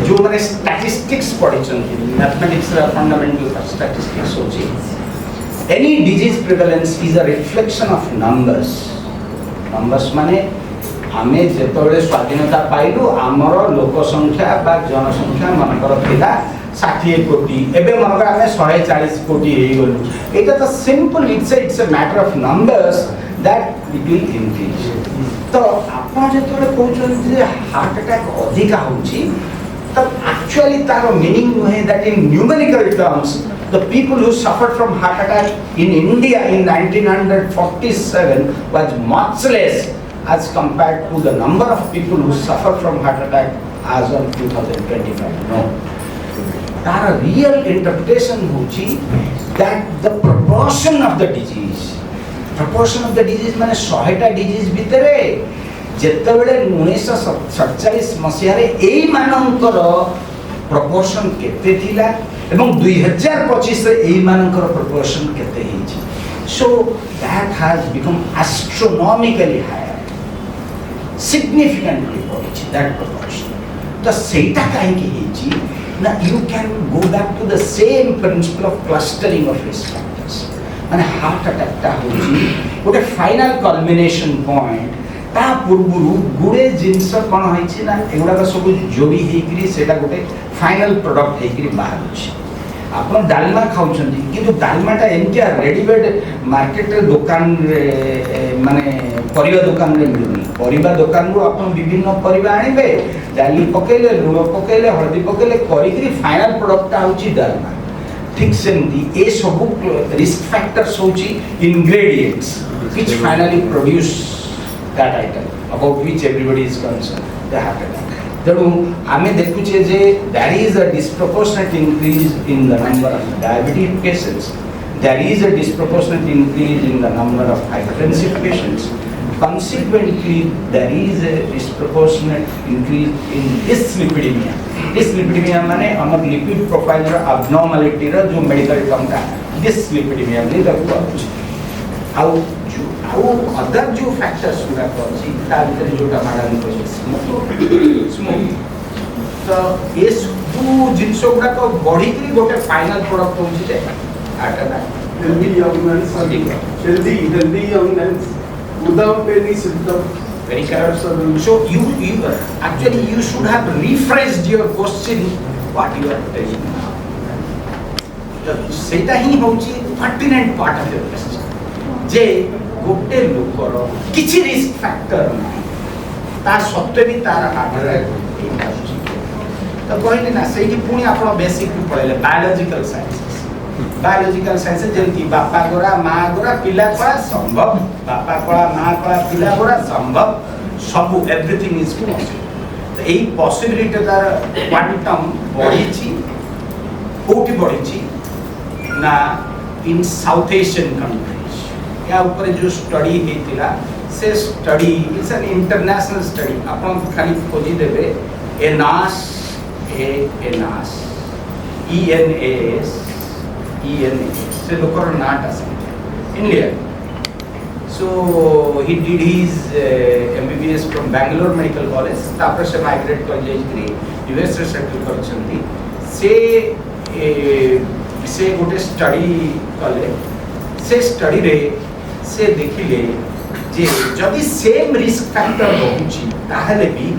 जो मैंने स्टैटिस्टिक्स पढ़ी मैथमेटिक्स फंडामेंटल स्टैटिस्टिक्स होची any disease prevalence is a reflection of numbers numbers माने आमे जेतबेले स्वाधीनता पाइलु आमर लोक संख्या बा जनसंख्या मनकर थिला 60 कोटी एबे मनकर आमे 140 कोटी हे गलु एटा तो simple it's a matter of numbers that it will increase तो आपण जेतबेले कहउछन जे हार्ट अटैक अधिका होची तब एक्चुअली तारो मीनिंग है that in numerical terms the people who suffered from heart attack in India in 1947 was much less as compared to the number of people who suffer from heart attack as of 2025. No. Our real interpretation होची that the proportion of the disease माने 100टा disease भितरे जेतेबेले 1947 मसियारे एई मानकर proportion केते थिला एवं 2025 रे एई मानकर proportion केते हिची so that has become astronomically higher significantly बढ़िची that proportion तो सेटा काहे की हिची ना you can go back to the same principle of clustering of risk factors माने हार्ट अटैक ता होची गोटे फाइनल कल्मिनेशन पॉइंट ता पूर्वरु गुडे जिंस कोन होईची ना एगुडा सब जोड़ी हेकरी सेटा गोटे फाइनल प्रोडक्ट हेकरी बाहर छी आपण डालमा खाउछंती किंतु डालमाटा एमके रेडीमेड मार्केट रे दुकान रे माने परिबा दुकान रे मिलुनी परिबा दुकान रो आपण विभिन्न परिबा आनिबे डाली पकेले लूण पकेले हळदी पकेले करिकरी फाइनल प्रोडक्ट होची डालमा ठीक सेमती ए सब रिस्क फैक्टर्स होची ingredients which finally produce that item about which everybody is concerned the heart attack तेणु आमे देखुचे जे there is a disproportionate increase in the number of diabetic patients there is a disproportionate increase in the number of hypertensive patients consequently there is a disproportionate increase in dyslipidemia माने हमर lipid profile रो abnormality रो जो medical term का dyslipidemia ले दरको आउ other जो factors गुड़ा अछि ता भीतर जोटा माडन को स्मोक तो ये सब जिंस गुड़ा को बॉडी की गोटे फाइनल प्रोडक्ट होची जे heart attack healthy young men without any symptom very correct so you actually you should have rephrased your question what you are telling now सेटा ही होची pertinent part of your question जे गोटे लोकर किछि risk factor नाही ता सत्य भी तार heart attack तो कहले ना सेही पुणी आपण बेसिक पढले बायोलॉजिकल साइंस जेंती बापा गोरा मां गोरा पिला कोला संभव बापा कोला मां कोला पिला गोरा संभव सब एवरीथिंग इज पॉसिबल तो एई पॉसिबिलिटी तार क्वांटम बढ़ीची कोठी बढ़ीची ना इन साउथ एशियन कंट्री या ऊपर जो स्टडी हेतिला से study it's an international study आपण खाली खोजी देबे एनास से लोकर नाट आसे India so he did his MBBS from Bangalore Medical College तापर से माइग्रेट कर जाई यूएस रे सेटल करछंती से गोटे स्टडी कले से स्टडी रे से देखिले जे जदि सेम रिस्क फैक्टर होउची ताहले भी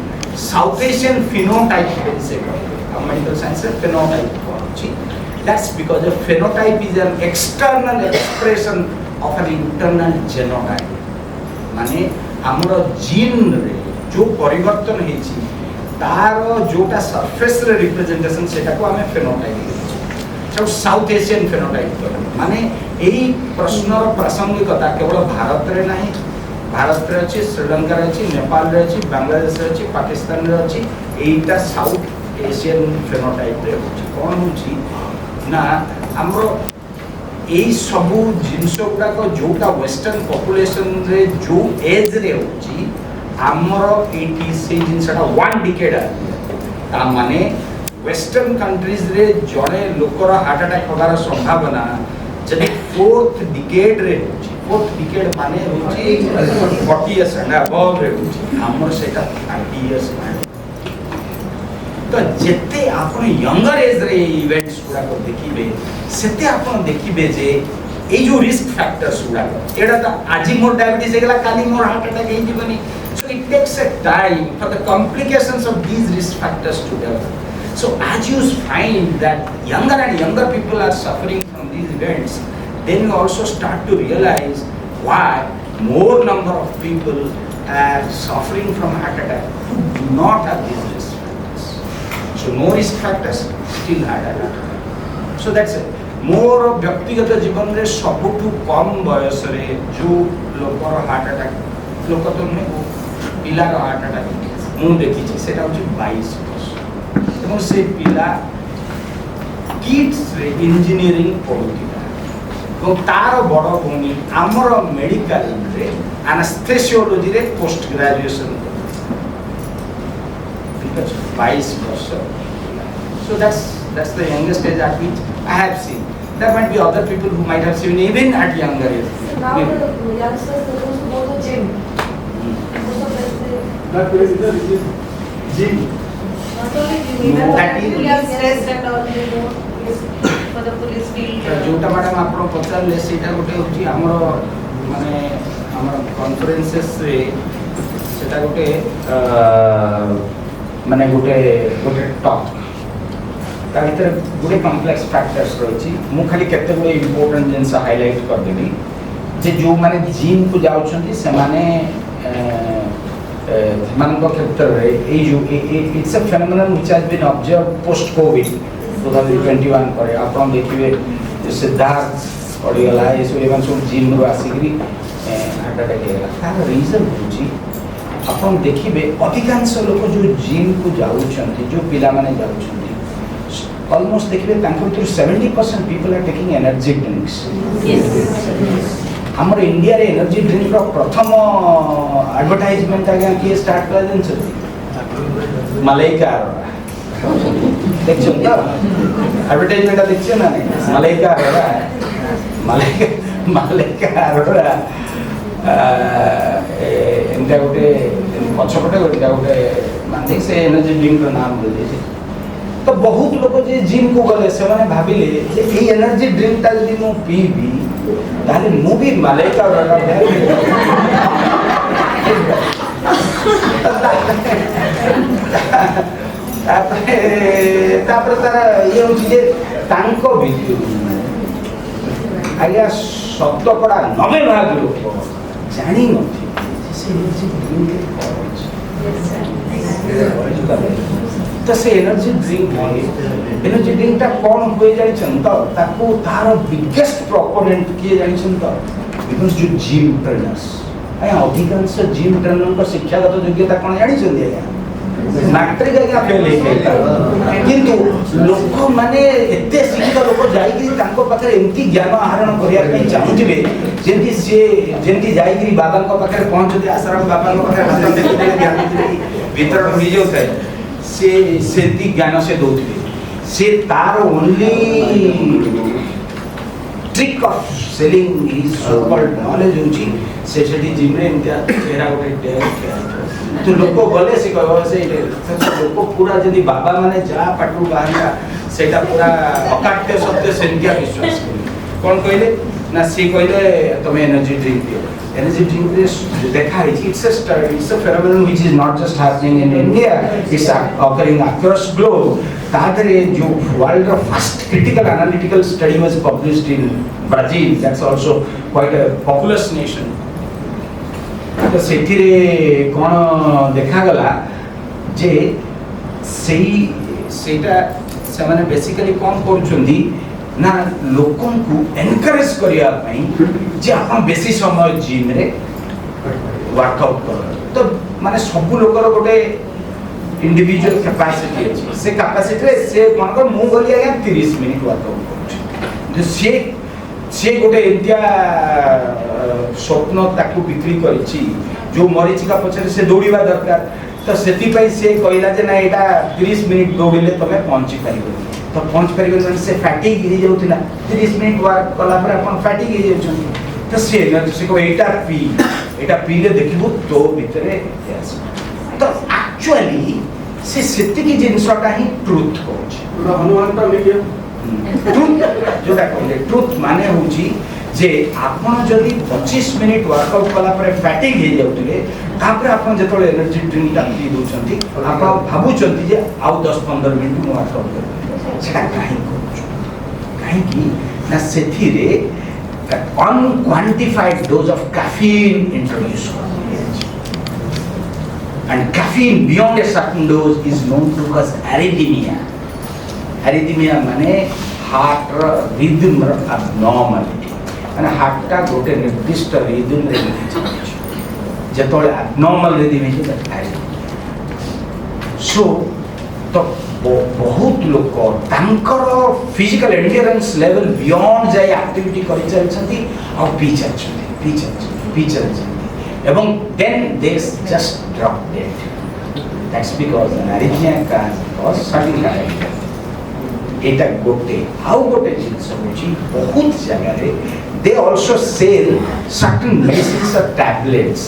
साउथ एशियन फिनोटाइप से मेडिकल साइंस फिनोटाइप होउची that's because the phenotype is an external expression of an internal genotype माने हमरो जीन रे जो परिवर्तन हेची तारो जोटा सरफेस रे रिप्रेजेंटेशन सेटा को हमें फिनोटाइप जो साउथ एशियन फेनोटाइप माने एही प्रश्नर प्रासंगिकता केवल भारत रे नाही भारत रे अछि श्रीलंका रे अछि नेपाल रे अछि बांग्लादेश रे अछि पाकिस्तान रे अछि एटा साउथ एशियन फेनोटाइप रे होछि कोन होछि ना हमरो एही सब जिंस गुडा को जोटा वेस्टर्न पॉपुलेशन रे जो एज रे होछि हमरो एटी से जिंसटा 1 डिकेड ता माने वेस्टर्न कंट्रीज रे जड़े लोकर हार्ट अटैक होगार संभावना जदि फोर्थ डिकेड रे होची फोर्थ डिकेड माने होची 40 इयर्स एंड अबव रे होची हमर सेटा 30 इयर्स तो जिते आप यंगर एज रे इवेंट्स गुड़ा देखिए सेते आप देखिए जे ये जो रिस्क फैक्टर्स गुड़ा एटा तो आज मोर डायबिटीज हेगला काली मोर हार्ट अटैक हे जीवनी so it takes a time for the complications of these risk factors to develop so as you find that younger and younger people are suffering from these events then you also start to realize why more number of people are suffering from heart attack who do not have these risk factors so no risk factors still had a heart attack so that's it मोर व्यक्तिगत जीवन रे सबुठु कम बयस रे जो लोकर heart attack लोक तो नहीं पिलार heart attack मु देखी सेटा होची 22 वर्ष এবং से पिला किड्स रे इंजीनियरिंग पढुतिला এবং तार बड़ भूमि आमर मेडिकल रे एनेस्थेसियोलॉजी रे पोस्ट ग्रेजुएशन 22 वर्ष so that's the youngest age at which I have seen. There might be other people who might have seen even at younger age. So now the youngsters they go to the gym. Most of them they. Not really gym. Not only gym. That is We are stressed and all they go for the police field. जोटा madam आपण पचारले सेटा गोटे होची हमर माने हमर कॉन्फरेंसेस रे सेटा गोटे माने गोटे टॉक ता भीतर गुडे कॉम्प्लेक्स फैक्टर्स रही मु खाली केते गुडे इंपोर्टेंट जिनस हाईलाइट कर देली जे जो माने जिम को जाउछंती से माने मान को क्षेत्र रे ए जो it's a phenomenon which has been observe post Covid 2021 पर आपण देखिबे जे सिद्धार्थ पडिगला ए सब एवं सब जिम रो आसीगरी हार्ट अटैक हेला तार रीजन होची आपण देखिबे अधिकांश लोक जो जिम को जाउछंती जो पिला माने जाउछंती almost देखिए तांको तो 70% people are taking energy drinks yes हमर इंडिया रे एनर्जी ड्रिंक रो प्रथम एडवर्टाइजमेंट आगे के स्टार्ट कर देन छ मलाइका देखछन त एडवर्टाइजमेंट देखछन ना नहीं मलाइका रो मलाइका रो एंटा गोटे पछपटे गोटे माने से एनर्जी ड्रिंक रो नाम बोल दे तो बहुत लोग जे जिम को गले से माने भाबिले जे ए एनर्जी ड्रिंक ता जदी मु पीबी ताले मु भी मलाइका वाला तापर तार ये होची जे तांको भितु आया शतकड़ा 90% लोग जानी नथि से एनर्जी ड्रिंक तो से एनर्जी ड्रिंक ता कौन हुए जानि छन त ताको तार बिगेस्ट प्रोपोनेंट किए जानि छन त बिकॉज़ जो जिम ट्रेनर्स आया अधिकांश जिम ट्रेनर को शिक्षागत योग्यता कोन जानि छन दिया मैट्रिक आगे फेल हे किंतु लोक माने एते शिक्षित लोक जाई कि तांको पाखे एंती ज्ञान आहरण करिया पई चाहुथिबे जेंती से जेंती जाई कि बाबा को पाखे पहुंचते आश्रम बाबा को पाखे हाथ देखि दे ज्ञान भीतर हो जाउ थाए से सेती ज्ञान से दोथबे से तार only trick of selling is so called knowledge होची से सेठी जिम रे इंडिया फेरा गोटे तो लोक गले से कहबो से लोक पूरा जदी बाबा माने जा पाटू बाहरिया सेटा पूरा अकाट्य सत्य सेंटिया विश्वास कोन कहले ना से कहले तमे एनर्जी ड्रिंक पियो energy drink is देखा है it's a phenomenon which is not just happening in India it's occurring across globe तादरे जो world of first critical analytical study was published in Brazil that's also quite a populous nation तो सेठी रे कोन देखा गला जे सेही सेटा से माने बेसिकली कोन करछुंदी ना लोकन को एनकरेज करिया पई जे आपण बेसी समय जिम रे वर्कआउट कर तो माने सब लोकर गोटे इंडिविजुअल कैपेसिटी अछि से कैपेसिटी रे से मनकर मु गली आगे 30 मिनिट वर्कआउट कर जे से गोटे इंडिया स्वप्न ताकू बिक्री करिछि जो मरीचिका पछरे से दौड़ीबा दरकार तो सेति पई से कहला जे ना एटा 30 मिनिट दौड़िले तमे पहुंची परिबो तो पहुंच परिबो से फैटिग गिरी जाउतिला 30 मिनिट वर्क कला पर अपन फैटिग गिरी जाउछन तो से एनर्जी से को एटा पी ले देखिबो तो भितरे यस तो एक्चुअली से सेतिकी जिनसटा ही ट्रुथ कहूँ पूरा हनुमान का नहीं गया ट्रुथ जोटा कहले ट्रुथ माने होची जे आपण जदि 25 मिनिट वर्कआउट कला परे फैटिग हे जाउतिले तापर आपण जेतोले एनर्जी ड्रिंक ता पी दोचंती आपण भाबुचंती जे आउ 10-15 मिनिट मु वर्कआउट कर सेटा काहे करू काहे की ना सेथिरे unquantified dose of caffeine introduced and caffeine beyond a certain dose is known to cause arrhythmia. Arrhythmia माने हार्ट रिदम abnormality माने हार्ट का गोटे निर्दिष्ट रिदम रे जेतोले abnormal रिदम है दैट सो तो बहुत लोक तांकर फिजिकल एंड्योरेंस लेवल बियॉन्ड जाय एक्टिविटी करि चलछंती आ पी चलछंती एवं then they just drop dead that's because an arrhythmia can cause sudden cardiac एटा गोटे हाउ गोटे जिंस होची बहुत जगह रे they also sell certain medicines or tablets.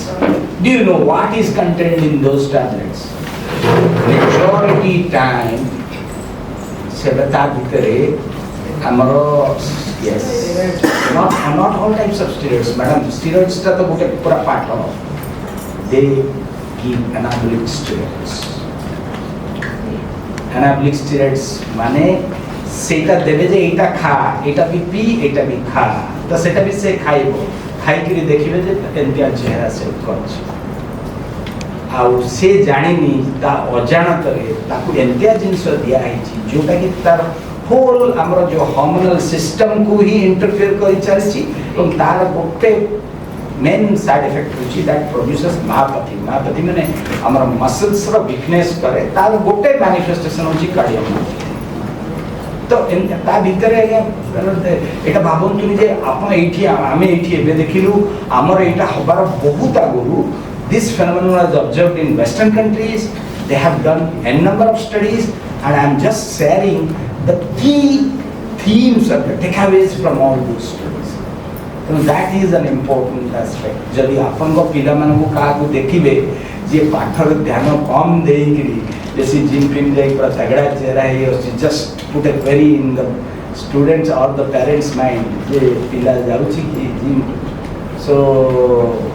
Do you know what is contained in those tablets? Majority time sebata bhitare amaro yes not all types of steroids madam steroids ta to gote pura part of they give anabolic steroids anabolic steroids mane सेटा देबे जे एटा खा एटा भी P एटा भी खा तो सेटा भी से खाइबो खाइ के देखिबे जे एंतिया चेहरा से करछ आ से जानिनी ता अजानत रे ताकू एंतिया जिंस दिया आइछि जोटा कि तार होल हमर जो हार्मोनल सिस्टम को ही इंटरफेयर करि चलछि और तार गोटे मेन साइड इफेक्ट होछि दैट प्रोड्यूसेस मायोपैथी माने हमर मसल्स रो वीकनेस करे तार गोटे मैनिफेस्टेशन होछि कार्डियोमायोपैथी तो ता भितरे एटा भाबंतुनी जे आपण एठी आमे एठी एबे देखिलु हमर एटा हबार बहुत आगुरु this phenomenon was observed in western countries they have done n number of studies and I am just sharing the key themes or the takeaways from all those studies so that is an important aspect जदि आपण को पिला मन को का को देखिबे जे पाठर ध्यान कम देइकरी जैसे जिम फिम जाई पर तगड़ा चेहरा है और just put a query in the students or the parents mind जे पिला जाउची कि gym so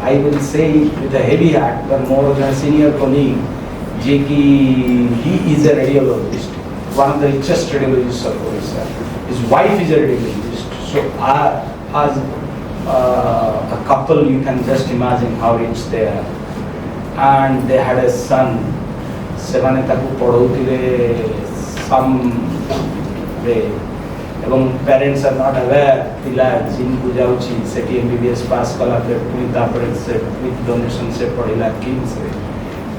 I will say with a heavy heart but more than a senior colleague जे कि he is a radiologist one of the richest radiologists of Orissa his wife is a radiologist so as a couple you can just imagine how rich they are and they had a son सेमाने ताकू पढ़ौतिले some way एवं parents are not aware पिला gym को जाउची सेटी MBBS पास कला पे पुनी तापर से विथ डोनेशन से पढ़िला किम्स रे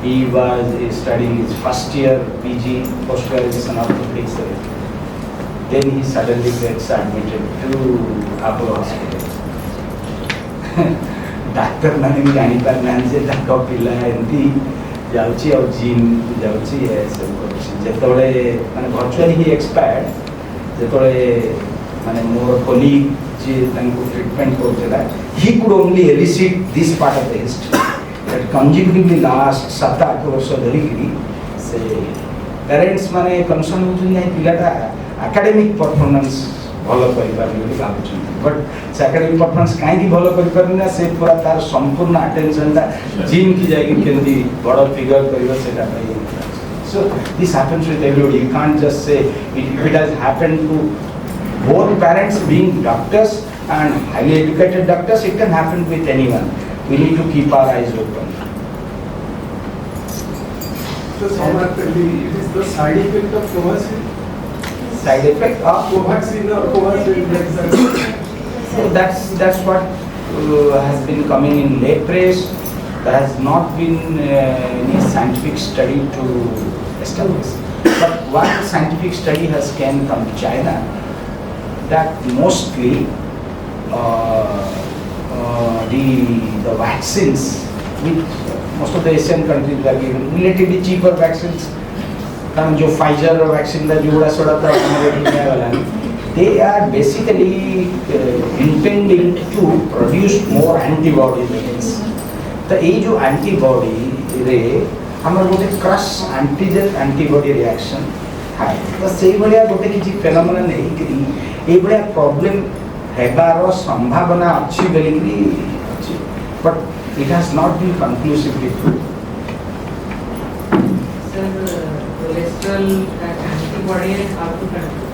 he was studying his first year PG post graduation orthopedics then he suddenly gets admitted to Apollo hospital doctor माने भी जानी पर नान से ताको पिला एंती जाउची और जिम जाउची है सब कुछ जेतोले माने वर्चुअली ही एक्सपायर्ड जेतोले माने मोर कोलीग जे तनको treatment करतेला he could only elicit this part of the history that consecutively last 7-8 वर्ष धरिकरी से पेरेंट्स माने कंसर्न होउछन नै पिलाटा एकेडमिक परफॉर्मेंस भलो करि पाबि बोली भाबुछन बट से एकेडमिक परफॉर्मेंस काहे की भलो करि पाबि ना से पूरा तार संपूर्ण अटेंशन ता जिम की जागी केंदी बड़ फिगर करियो सेटा पई so this happens with everybody you can't just say it has happened to both parents being doctors and highly educated doctors it can happen with anyone we need to keep our eyes open so it is the side effect of Covaxin side effect of Covaxin or Covaxin so that's what has been coming in late press there has not been any scientific study to establish but one scientific study has came from China that mostly the vaccines which most of the Asian countries are given relatively cheaper vaccines कारण जो Pfizer vaccine दा जोड़ा soda था हमारे वाला they are basically intending to produce more antibodies against तो ये जो antibody रे हमर गोटे क्रश एंटीजन एंटीबॉडी रिएक्शन थाए तो सेही भलिया गोटे किछि फेनोमेना नै कि ए भलिया प्रॉब्लम हेबार संभावना अछि बेली अछि but it has not been conclusively proved cholesterol antibody and how to control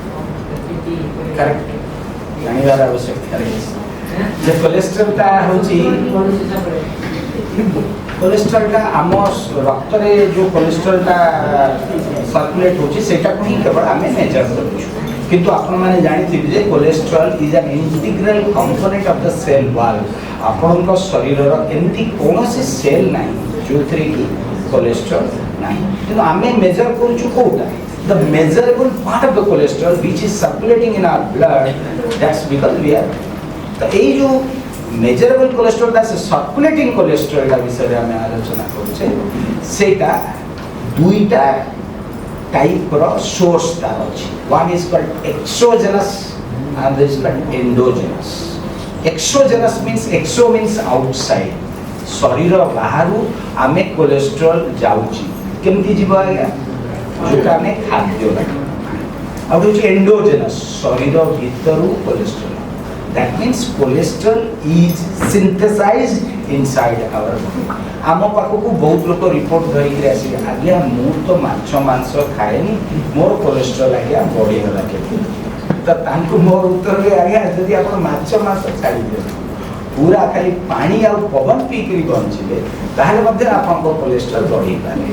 correct जानिबार आवश्यकता रही जे कोलेस्ट्रॉल ता होची कोलेस्ट्रॉल ता आम रक्त रे जो कोलेस्ट्रॉल ता सर्कुलेट होची सेटा को ही केवल आमे मेजर करू किंतु आपण माने जानि जे cholesterol is an integral component of the cell wall आपण को शरीर रो एंती कोनोसी सेल नाही जो थ्री की कोलेस्ट्रॉल नाही किंतु आमे मेजर करू छु Kota the measurable part of the cholesterol which is circulating in our blood that's because we are तो ए जो measurable cholesterol that's circulating cholesterol का विषय रे हमें आलोचना करछे सेटा दुईटा टाइप रो सोर्स तार अछि one is called exogenous and this is called endogenous exogenous means outside शरीर बाहरु आमे कोलेस्ट्रॉल जाउची केमती जीवा आया जोटा में खाद्य अब होची एंडोजेनस शरीर भीतरु cholesterol that means cholesterol is synthesised inside our body आम पाखो को बहुत लोग रिपोर्ट धरि के आसी आज्ञा मु तो माछ मांस खाएनी मोर कोलेस्ट्रॉल आज्ञा बॉडी होला के तो तांको मोर उत्तर रे आज्ञा यदि आपण माछ मांस छाडी दे पूरा खाली पानी आ पवन पी करी बंचिले ताहले मध्ये आपण को कोलेस्ट्रॉल बढ़ी पारे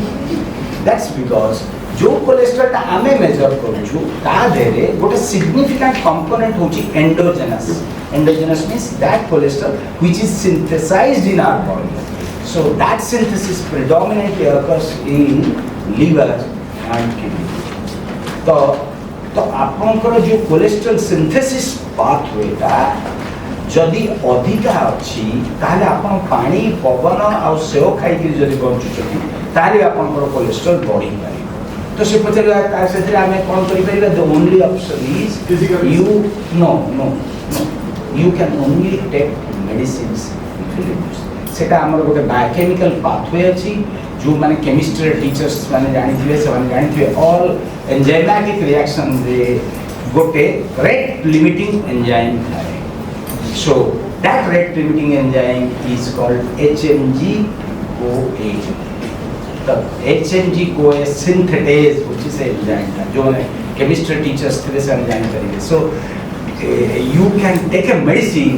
दैट्स बिकॉज़ जो कोलेस्ट्रॉल ता आमे मेजर करू ता देरे गोटे सिग्निफिकेंट कंपोनेंट होची endogenous means that cholesterol which is synthesised in our body so that synthesis predominantly occurs in liver and kidney तो आपनकर जो कोलेस्ट्रॉल सिंथेसिस पाथवे ता जदि अधिका अछि ताले आपण पानी पवन आ सेव खाइ कि जदि बंचु छथि ताले आपनकर कोलेस्ट्रॉल बढ़ी पारे तो से पचला ता सेथि आमे कोन करि परिबा the only option is you know you can only take medicines सेटा हमर गोटे बायोकेमिकल पाथवे अछि जो माने केमिस्ट्री टीचर्स माने जानि थिबे ऑल एंजाइमेटिक रिएक्शन रे गोटे रेट लिमिटिंग एंजाइम थाए so that rate limiting enzyme is called HMG-CoA the HMG-CoA synthetase which is enzyme था जो है chemistry teachers के लिए जान करेंगे so you can take a medicine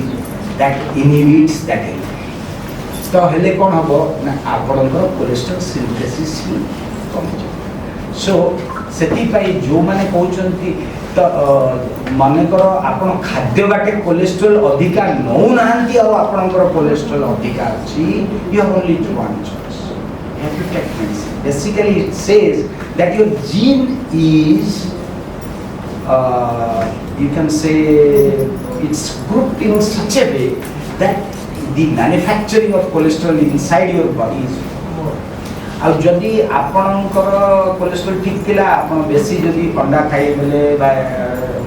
that inhibits that enzyme तो हेले कौन हबो ना आपनकर कोलेस्ट्रॉल सिंथेसिस कम so सेति पाई जो माने कहउचंती तो माने करो आपण खाद्य बाटे कोलेस्ट्रॉल अधिका नौ नांती और आपनकर कोलेस्ट्रॉल अधिका अछि you have only one choice you have to take medicine basically it says that your gene is you can say it's grouped in such a way that the manufacturing of cholesterol inside your body is आ जदि आपनकर cholesterol ठीक थिला आपन बेसी जदि अंडा खाइ देले बा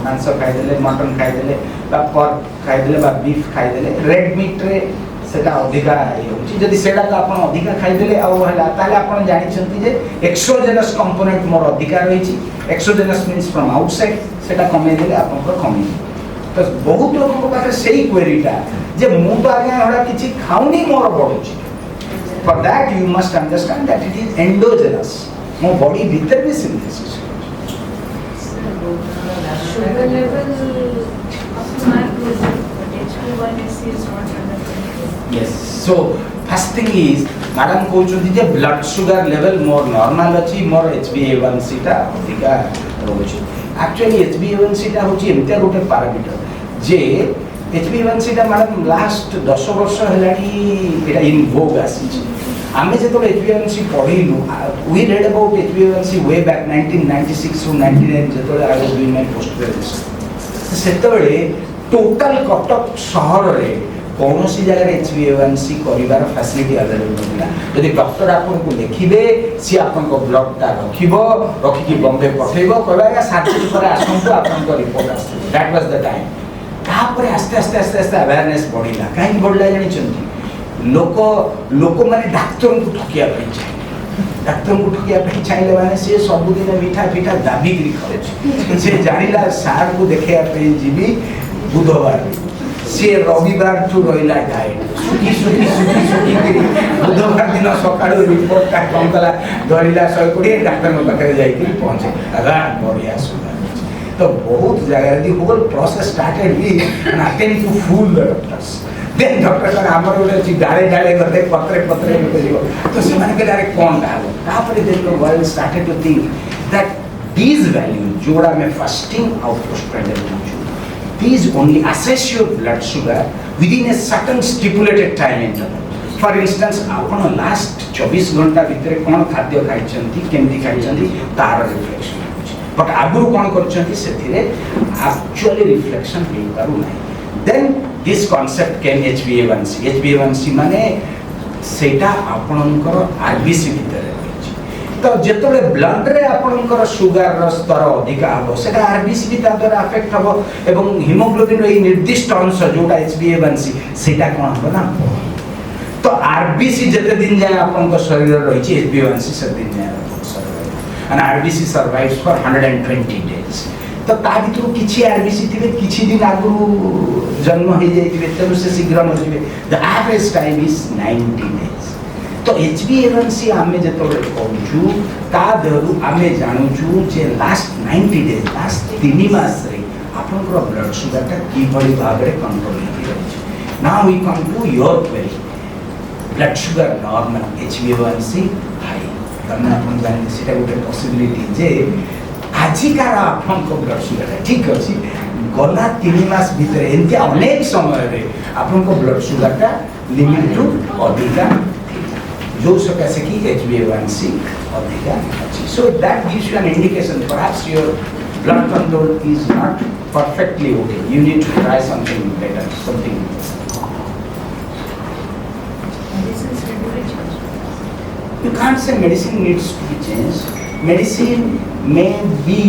मांस खाइ देले मटन खाइ देले बा पर्क खाइ देले बा बीफ खाइ देले रेड मीट रे सेटा अधिका होची जदि सेटा तो आपन अधिका खाइ देले आ हला ताले आपन जानि छथि जे एक्सोजेनस कंपोनेंट मोर अधिका रहिछि एक्सोजेनस मींस फ्रॉम आउटसाइड सेटा कमे देले आपन को कमी तो बहुत लोगन को पाखे सेही क्वेरीटा जे मु तो आगे हडा किछि खाउनी मोर बढुछि For that you must understand that it is endogenous. My body bhitar bhi synthesis. Sugar level up to mark is but HbA1c is not under control. Yes. So first thing is, madam कहउछथि J blood sugar level more normal अछि more HbA1c टा अधिका रहउछि. Actually HbA1c टा होछि एमते गोटे parameter जे HbA1c टा madam last 10 वर्ष हेलानी एटा इन भोग आसी आमे जेतो HbA1c पढिलु we read about HbA1c way back 1996 to 99 जेतो I was doing my post graduation सेतबेले टोटल कटक शहर रे कोनोसी जगह HbA1c करिवार फैसिलिटी अवेलेबल नथिला यदि डॉक्टर आपन को देखिबे सी आपन को ब्लड ता रखिबो रखि कि बॉम्बे पठेइबो कहबा सर्टिफिकेट पर आसंतु आपन को रिपोर्ट आस दैट वाज द टाइम तापर आस्ते आस्ते अवेयरनेस बढ़िला काहे बढ़िला जानि चंती लोक माने डाक्टर को ठकिया पई डाक्तर को ठकिया पे चाहिए माने से सबुदिन मीठा पीठा दाबी करी खाଉଛି से जानिला सार को देखिया पे जीवी बुधवार से रविवार ठू रहिला डाइट सुखी सुखी सुखी सुखी करी बुधवार दिन सकाळो रिपोर्ट का कम कला धरिला 120 डाक्टर को पाखे जाई के पहुंचे अगा बढ़िया सुना तो बहुत जगह the whole process started we and attend to fool the doctors then doctor का हमर ओले डाले डाले करते पत्रे पत्रे में करियो तो से माने के डायरेक्ट कौन डालो तापर then the world started to think that these values जोड़ा में fasting और postprandial these only assess your blood sugar within a certain stipulated time interval. For instance, आपण लास्ट 24 घंटा भितर कोन खाद्य खाइछंती केमती खाइछंती तार रिफ्लेक्शन बट आगुरु कोन करछंती सेथिरे एक्चुअली रिफ्लेक्शन हे करू नाही then this concept can HbA1c माने सेटा आपणकर आरबीसी भितर तो जेतले ब्लड रे आपनकर सुगर रो स्तर अधिक हबो सेटा आरबीसी भी ता द्वारा अफेक्ट हबो एवं हीमोग्लोबिन रो निर्दिष्ट अंश जोटा HbA1c सेटा कोन हबो ना तो आरबीसी जते दिन जाय आपनकर शरीर रही छि HbA1c से दिन जाय and RBC survives for 120 days तो ता भितर किछि आरबीसी थिबे किछि दिन आगु जन्म हे जायतिबे तनु से शीघ्र मर जिबे the average time is 90 days तो HbA1c आमे जेतोले कहूछु ता देहरु आमे जानुछु जे लास्ट 90 डेज लास्ट 3 मास रे आपनकर ब्लड शुगर का की भली भाग रे कंट्रोल हे रहछि now we come to your query blood sugar normal HbA1c high तने आपन जानि सेटा गोटे पॉसिबिलिटी जे आजिकार आपनकर ब्लड शुगर ठीक अछि गला 3 मास भीतर एंते अनेक समय रे आपनकर ब्लड शुगर का लिमिट टू अधिका जो सकासे की HbA1c अधिका अछि so that gives you an indication perhaps your blood control is not perfectly okay you need to try something better something Medicines will be changed. you can't say medicine needs to be changed medicine may be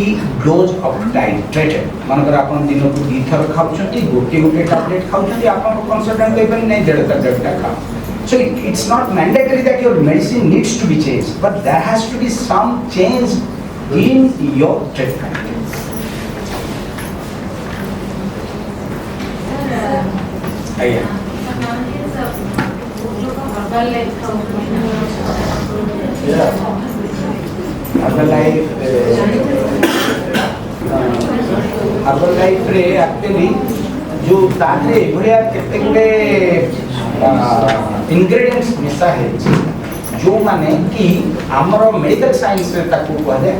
dose of titrated मानकर आपण दिन को 2 थर खाउछंती गोटे गोटे tablet खाउछंती आपण consultant कहबन नै डेढ़ खाओ so it's not mandatory that your medicine needs to be changed but there has to be some change in your treatment herbal life रे actually जो तारे भरिया केते गुडे इंग्रेडिएंट्स मिसा है जो माने कि हमरो मेडिकल साइंस रे ताकू कहले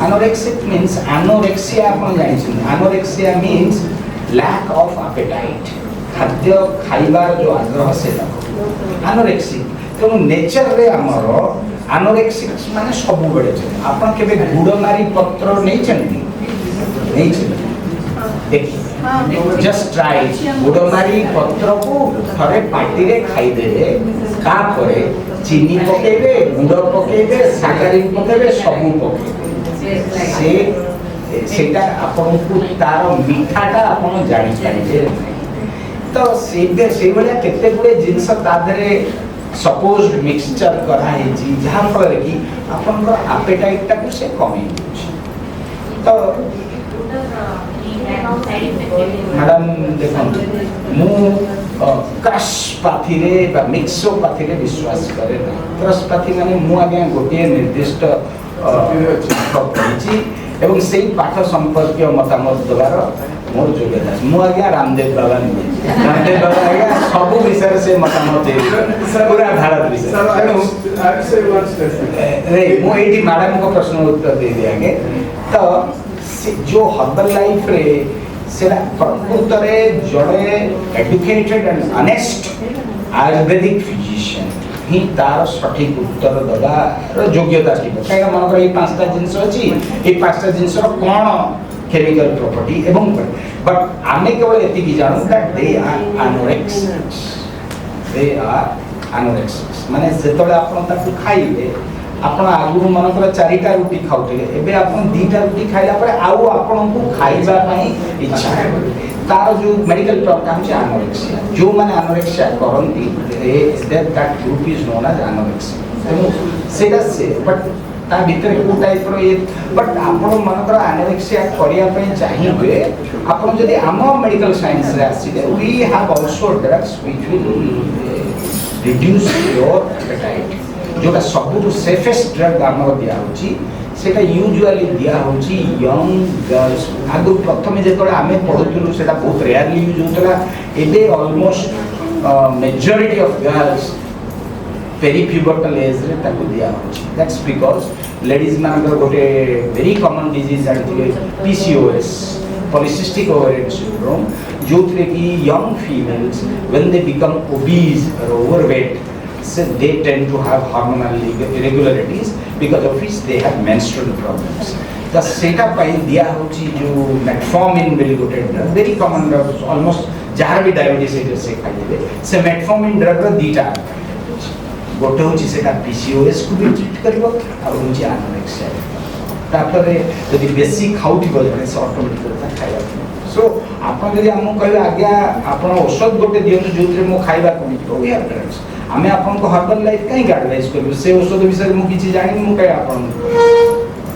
anorexic means anorexia आपण जानि छी anorexia means lack of appetite खाद्य खाइबार जो आग्रह से anorexic तो नेचर रे हमरो anorexic माने सब बेले छै आपण केबे गुडमारी पत्र नै छथि नै छै देखिए जस्ट ट्राई गुडमारी पत्र को थरे पार्टी रे खाई देबे का करे चीनी पकेबे गुड़ पकेबे साकारिन पकेबे सब पकेबे से सेटा आपन को तार मीठाटा आपन जानि पाइबे तो सेबे से बलिया केते गुडे जिंस ता धरे सपोज्ड मिक्सचर करा है जी जहां फल कि आपन को एपेटाइट ता को से कमी तो मैडम देखो मु क्रश पाथी रे बा मिक्सो पाथी रे विश्वास करे ना क्रश पाथी माने मु आगे गोटे निर्दिष्ट पढिछि एवं सेही पाठ संपर्कीय मतामत दबार मोर जोग्यता मु आगे रामदेव बाबा आगे सब विषय से मतामत दे पूरा भारत विषय रे मु एठी मैडम को प्रश्न उत्तर दे दियागे तो जो हर्बल लाइफ रे सेरा प्रकृत रे जड़े educated and honest Ayurvedic physician ही तार सठिक उत्तर दबा रो योग्यता थिबो काहे मन कर ई पांचटा जिंस अछि ई पांचटा जिंस रो कोन केमिकल प्रॉपर्टी एवं बट आमे केवल एति की जानो दैट दे आर anorexics माने जेतले आपण ताकू खाइबे ଆପଣ ଆଗରୁ ମନେକର 4ଟା ରୁଟି ଖାଉଥିଲେ ଏବେ ଆପଣ 2ଟା ରୁଟି ଖାଇଲା ପରେ ଆଉ ଆପଣଙ୍କୁ ଖାଇବା ପାଇଁ ଇଚ୍ଛା ତାର ଯୋଉ ମେଡିକାଲ ଟର୍ମ ହେଉଛି ଆନୋରେକ୍ସିଆ ଯୋଉମାନେ ଆନୋରେକ୍ସିଆ କରନ୍ତି that group is known as anorexia ତେଣୁ ସେଇଟା ସେ ବଟ୍ ତା ଭିତରେ କୋଉ ଟାଇପ୍ର ଇଏ ବଟ୍ ଆପଣ ମନେକର ଆନୋରେକ୍ସିଆ କରିବା ପାଇଁ ଚାହିଁବେ ଆପଣ ଯଦି ଆମ ମେଡିକାଲ ସାଇନ୍ସରେ ଆସିବେ we have also drugs which will reduce your appetite जोटा सबुठु सेफेस्ट ड्रग आमर दिया होची सेटा यूजुअली दिया होची यंग गर्ल्स आगु प्रथमे जेतोले आमे पढुतुलु सेटा बहुत रेयरली यूज होतला एबे almost majority of girls peripubertal age रे ताकु दिया होची दैट्स बिकॉज़ लेडीज मानकर गोटे वेरी कॉमन डिजीज जानथिबे पीसीओएस polycystic ovarian syndrome जो थे कि young females when they become obese or overweight so they tend to have hormonal irregularities because of which they have menstrual problems the सेटा पाई दिया होची जो metformin very good drug very common drug almost जहार भी diabetes से खाइबे से metformin drug रो दीटा गोटे होची सेटा पीसीओएस को भी ट्रीट करबो और होची एनोरेक्सिया तापरे यदि बेसी खाउटी गले से ऑटोमेटिकली खाइबा सो आपण जदि हम कहबे आज्ञा आपण औषध गोटे दियनु जोथरे मो खाइबा कोनी तो वी हैव ड्रग्स आमे आपन को हर्बल लाइफ कहीं एडवाइस करबे से औषध विषय मु किछि जानि मु कहि आपन